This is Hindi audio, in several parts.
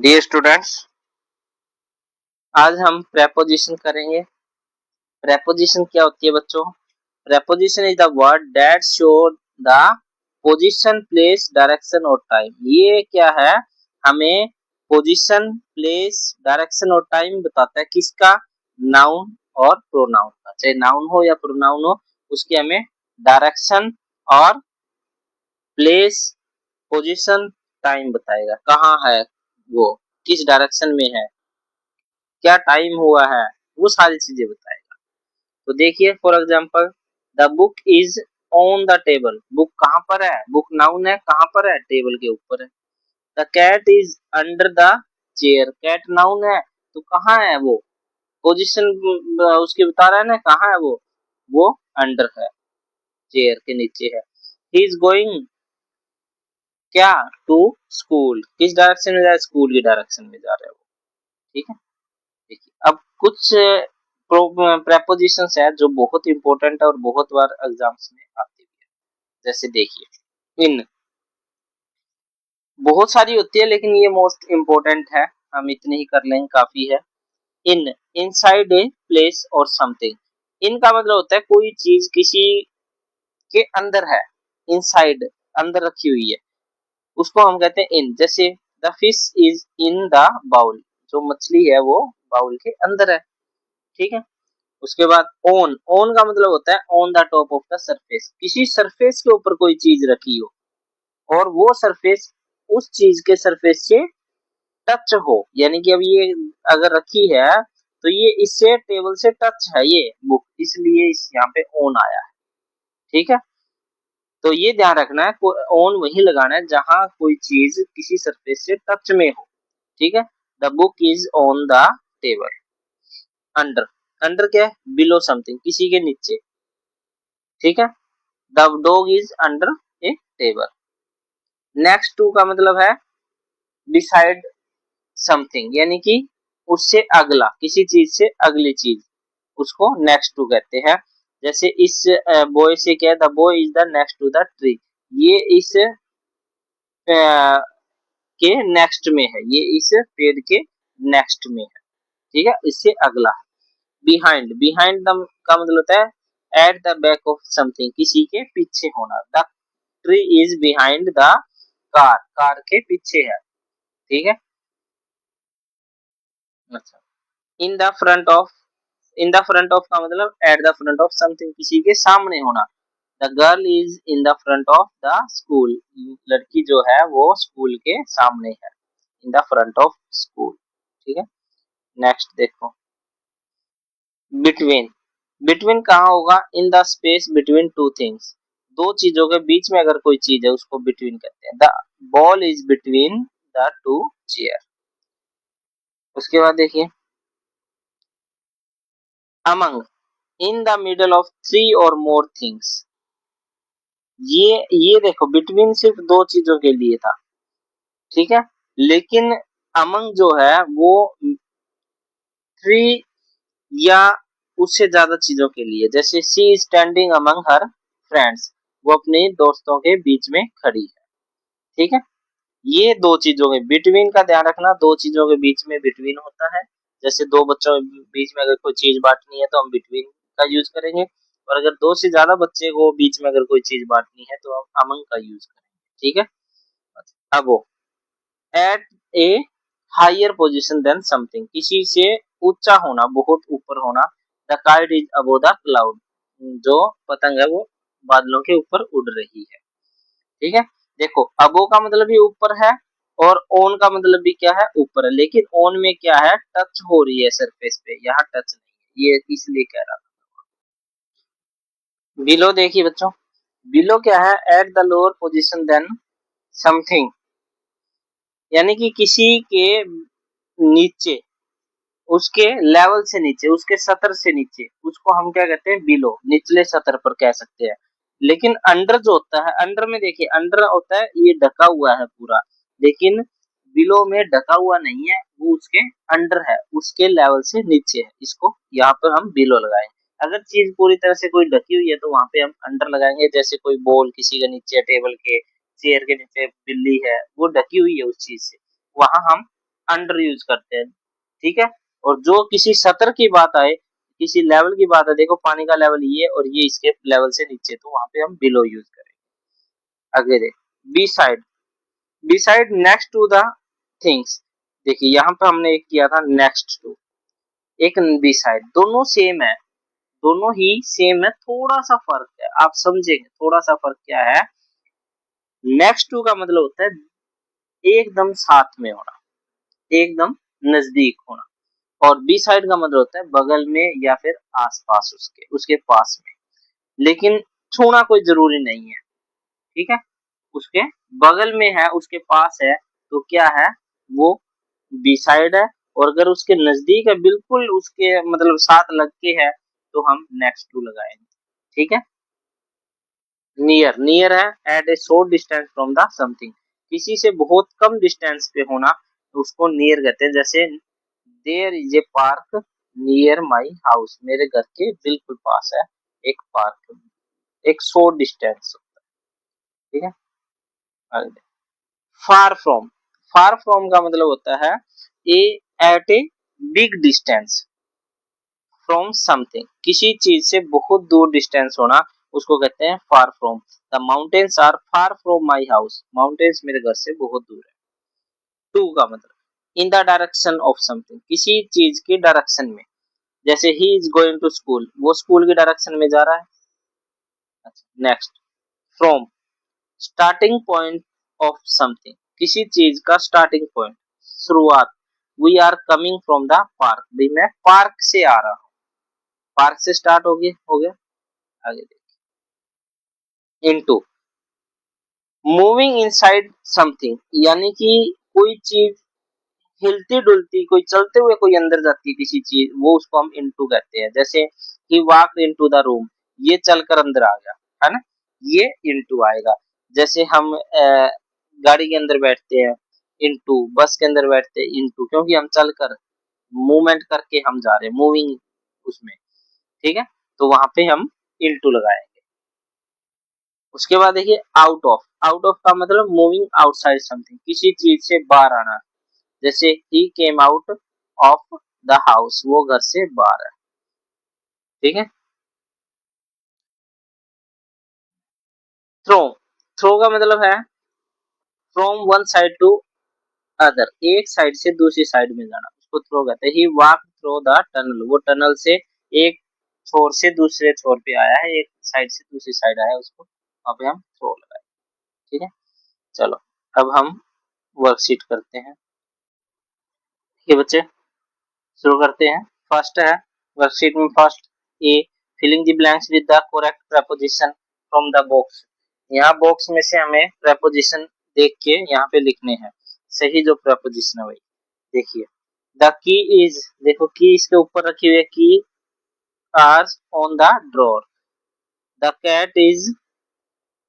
डियर स्टूडेंट्स, आज हम प्रेपोजिशन करेंगे। प्रेपोजिशन क्या होती है बच्चों? Preposition is the word that show the position, place, direction और टाइम। ये क्या है? हमें पोजीशन, प्लेस, डायरेक्शन और टाइम बताता है। किसका? नाउन और प्रोनाउन का। चाहे नाउन हो या प्रोनाउन हो, उसकी हमें डायरेक्शन और प्लेस, पोजीशन, टाइम बताएगा। कहाँ है वो, किस डायरेक्शन में है, क्या टाइम हुआ है, वो सारी चीजें बताएगा। तो देखिए, for example, the book is on the table. Book कहाँ पर है? बुक नाउन है, कहाँ पर है? टेबल के ऊपर है। The cat is under the chair. Cat noun है, तो कहाँ है वो? पोजीशन उसकी बता रहा है ना, कहाँ है वो अंडर है, चेयर के नीचे है। ही इज गोइंग क्या? To school. किस डायरेक्शन में जा रहा है? स्कूल की डायरेक्शन में जा रहा है वो। ठीक है। देखिए, अब कुछ प्रेपोजिशंस है जो बहुत इंपॉर्टेंट है और बहुत बार एग्जाम्स में आती है। जैसे देखिए, इन बहुत सारी होती है, लेकिन ये मोस्ट इंपॉर्टेंट है, हम इतने ही कर लेंगे, काफी है। इन, इनसाइड ए प्लेस और समथिंग। इन का मतलब होता है कोई चीज किसी के अंदर है, इनसाइड, अंदर रखी हुई है, उसको हम कहते हैं इन। जैसे the fish is in the bowl. जो मछली है वो बाउल के अंदर है। ठीक है। उसके बाद ऑन, ऑन का मतलब होता है on the top of the surface. किसी सरफेस के ऊपर कोई चीज रखी हो और वो सरफेस उस चीज के सरफेस से टच हो, यानी कि अब ये अगर रखी है तो ये इससे टेबल से टच है ये बुक, इसलिए इस यहाँ पे ऑन आया है। ठीक है। तो ये ध्यान रखना है, ऑन वही लगाना है जहां कोई चीज किसी सरफेस से टच में हो। ठीक है। The book is on the table. Under, under क्या है? बिलो समथिंग, किसी के नीचे। ठीक है। The dog is under a table. Next to का मतलब है बिसाइड समथिंग, यानी कि उससे अगला, किसी चीज से अगली चीज, उसको नेक्स्ट टू कहते हैं। जैसे इस बॉय से क्या है? The boy is the next to the tree. ये इस के नेक्स्ट में है, ये इस पेड़ के नेक्स्ट में है। ठीक है, इससे अगला। बिहाइंड, बिहाइंड द का मतलब होता है at the back of something, किसी के पीछे होना। The tree is behind the car, car के पीछे है। ठीक है। अच्छा, इन the front of, in the front of का मतलब at the front of something, किसी के सामने होना। The girl is in the front of the school. लड़की जो है वो स्कूल के सामने है, in the front of school. ठीक है। नेक्स्ट देखो, बिटवीन, बिटवीन कहाँ होगा? In the space between two things. दो चीजों के बीच में अगर कोई चीज है उसको बिटवीन कहते हैं। The ball is between the to cheer. उसके बाद देखिए, among, in the middle of three और मोर थिंग्स। ये देखो, बिटवीन सिर्फ दो चीजों के लिए था। ठीक है। लेकिन अमंग जो है वो थ्री या उससे ज्यादा चीजों के लिए। जैसे she is standing among her friends, वो अपने दोस्तों के बीच में खड़ी है। ठीक है। ये दो चीजों के बिटवीन का ध्यान रखना, दो चीजों के बीच में बिटवीन होता है। जैसे दो बच्चों के बीच में अगर कोई चीज बांटनी है तो हम बिटवीन का यूज करेंगे, और अगर दो से ज्यादा बच्चे को बीच में अगर कोई चीज बांटनी है तो हम अमंग का यूज करेंगे। ठीक है। अब वो at a higher position than something, किसी से ऊंचा होना, बहुत ऊपर होना। The kite is above the cloud, जो पतंग है वो बादलों के ऊपर उड़ रही है। ठीक है। देखो, अबो का मतलब भी ऊपर है और ओन का मतलब भी क्या है? ऊपर है। लेकिन ओन में क्या है? टच हो रही है सरफेस पे, यहाँ टच नहीं है, ये इसलिए कह रहा था। बिलो देखिए बच्चों, बिलो क्या है? At the lower position than something, यानी कि किसी के नीचे, उसके लेवल से नीचे, उसके सतर से नीचे, उसको हम क्या कहते हैं? बिलो, निचले सतर पर कह सकते हैं। लेकिन अंडर जो होता है, अंडर में देखिए, अंडर होता है ये ढका हुआ है पूरा, लेकिन बिलो में ढका हुआ नहीं है, वो उसके अंडर है, उसके लेवल से नीचे है। इसको यहाँ पर हम बिलो लगाएंगे। अगर चीज पूरी तरह से कोई ढकी हुई है तो वहां पे हम अंडर लगाएंगे। जैसे कोई बॉल किसी के नीचे, टेबल के, चेयर के नीचे बिल्ली है, वो ढकी हुई है उस चीज से, वहां हम अंडर यूज करते हैं, ठीक है। और जो किसी सतर की बात आए, किसी लेवल की बात है, देखो पानी का लेवल ये और ये इसके लेवल से नीचे, तो वहां पे हम बिलो यूज करेंगे। आगे देख, beside, beside next to the things. देखिए यहाँ पे हमने एक किया था नेक्स्ट टू, एक बी साइड, दोनों सेम है, दोनों ही सेम है, थोड़ा सा फर्क है, आप समझेंगे थोड़ा सा फर्क क्या है। नेक्स्ट टू का मतलब होता है एकदम साथ में होना, एकदम नजदीक होना, और बी साइड का मतलब होता है बगल में या फिर आसपास, उसके उसके पास में, लेकिन छूना कोई जरूरी नहीं है, ठीक है। उसके बगल में है, उसके पास है, तो क्या है वो बी साइड है। और अगर उसके नजदीक है, बिल्कुल उसके मतलब साथ लग के है, तो हम नेक्स्ट टू लगाएंगे, ठीक है। नियर, नियर है at a short distance from the something, किसी से बहुत कम डिस्टेंस पे होना, तो उसको नियर कहते हैं। जैसे there is a park near my house, मेरे घर के बिल्कुल पास है एक पार्क, एक शॉर्ट डिस्टेंस, ठीक है। फार फ्रॉम, फार फ्रॉम का मतलब होता है a at a big distance from something, किसी चीज से बहुत दूर डिस्टेंस होना, उसको कहते हैं far from. The mountains are far from my house, mountains मेरे घर से बहुत दूर है। टू का मतलब in the direction of something, किसी चीज की डायरेक्शन में, जैसे he is going to school, वो स्कूल की डायरेक्शन में जा रहा है। Next, from, starting point of something, किसी चीज का स्टार्टिंग पॉइंट, शुरुआत। We are coming from the park, भी मैं पार्क से आ रहा हूँ, पार्क से स्टार्ट हो गया, हो गया। आगे देखिए, इनटू, मूविंग इनसाइड समथिंग, यानी कि कोई चीज हिलती डुलती, कोई चलते हुए कोई अंदर जाती है किसी चीज, वो उसको हम इनटू कहते हैं। जैसे ही वॉक इनटू द रूम, ये चलकर अंदर आ गया, है ना, ये इनटू आएगा। जैसे हम गाड़ी के अंदर बैठते हैं, इनटू, बस के अंदर बैठते हैं, इनटू, क्योंकि हम चलकर मूवमेंट करके हम जा रहे हैं, मूविंग उसमें, ठीक है। तो वहां पे हम इनटू लगाएंगे। उसके बाद देखिए आउट ऑफ, आउट ऑफ का मतलब मूविंग आउटसाइड समथिंग, किसी चीज से बाहर आना। जैसे he came out of the house, वो घर से बाहर है, ठीक है। थ्रो, थ्रो का मतलब है from one side to other, एक साइड से दूसरी साइड में जाना, उसको थ्रो कहते हैं। He walk through the tunnel, वो टनल से एक छोर से दूसरे छोर पे आया है, एक साइड से दूसरी साइड आया है, उसको वहां पे हम थ्रो लगाए, ठीक है। चलो अब हम वर्कशीट करते हैं, ठीक है बच्चे, शुरू करते हैं। फर्स्ट है वर्कशीट में, first A, filling the blanks with the correct preposition from the box. यहाँ बॉक्स में से हमें प्रेपोजिशन देख के यहाँ पे लिखने हैं, सही जो प्रेपोजिशन है वही। देखिए, द की इज, देखो की इसके ऊपर रखी हुई है, key are on the drawer, the cat is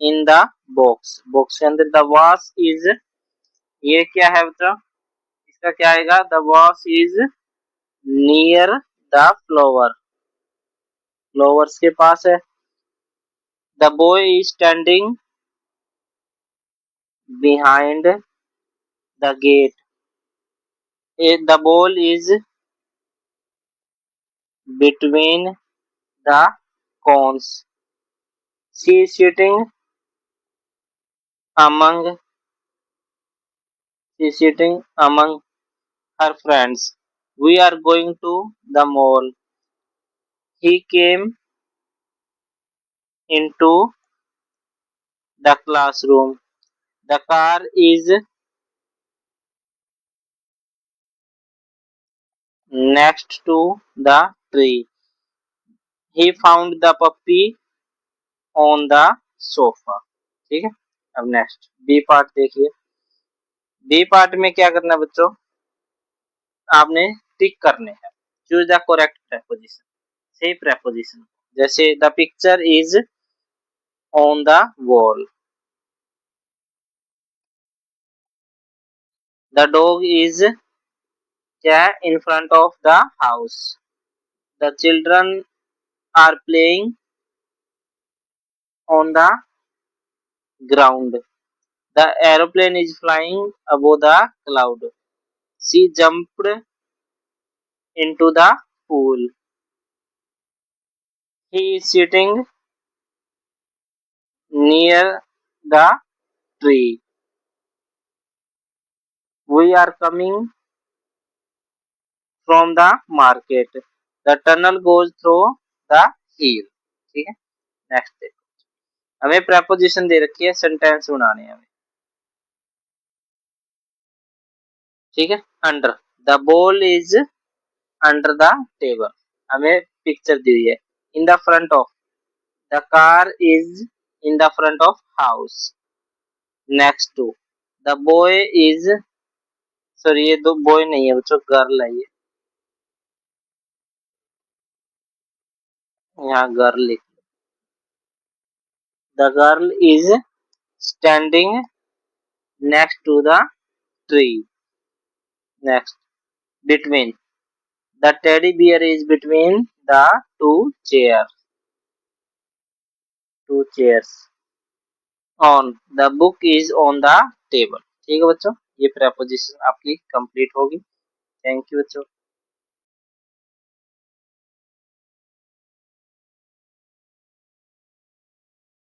in the box, box के अंदर, द वॉश इज, ये क्या है बच्चा, इसका क्या आएगा, the vase is near the flower, flowers के पास है। The boy is standing behind the gate, the ball is between the cones, she is sitting among, she is sitting among her friends. We are going to the mall. He came into the classroom. The car is next to the tree. He found the puppy on the sofa. ठीक है। अब नेक्स्ट बी पार्ट देखिए, बी पार्ट में क्या करना है बच्चों, आपने टिक करने हैं, चूज द करेक्ट प्रेपोजिशन, सही प्रेपोजिशन। जैसे the picture is on the wall, the dog is, क्या है, in front of the house, the children are playing on the ground, the aeroplane is flying above the cloud, she jumped into the pool, he is sitting near the tree, we are coming from the market, the tunnel goes through the हिल। ठीक है, नेक्स्ट देखो, हमें प्रेपोजिशन दे रखी है, सेंटेंस बनाने हैं हमें। ठीक है, under, the ball is under the table, हमें पिक्चर दी हुई है। In the front of, the car is in the front of house. Next to, the boy is, sorry ये दो बॉय नहीं है बच्चों, गर्ल है ये, यहाँ गर्ल लिख, the girl is standing next to the tree. Next, between, the teddy bear is between the chairs, two chairs। on, the book is on the table। ठीक है बच्चों, ये प्रेपोजिशन आपकी कंप्लीट होगी। थैंक यू बच्चों।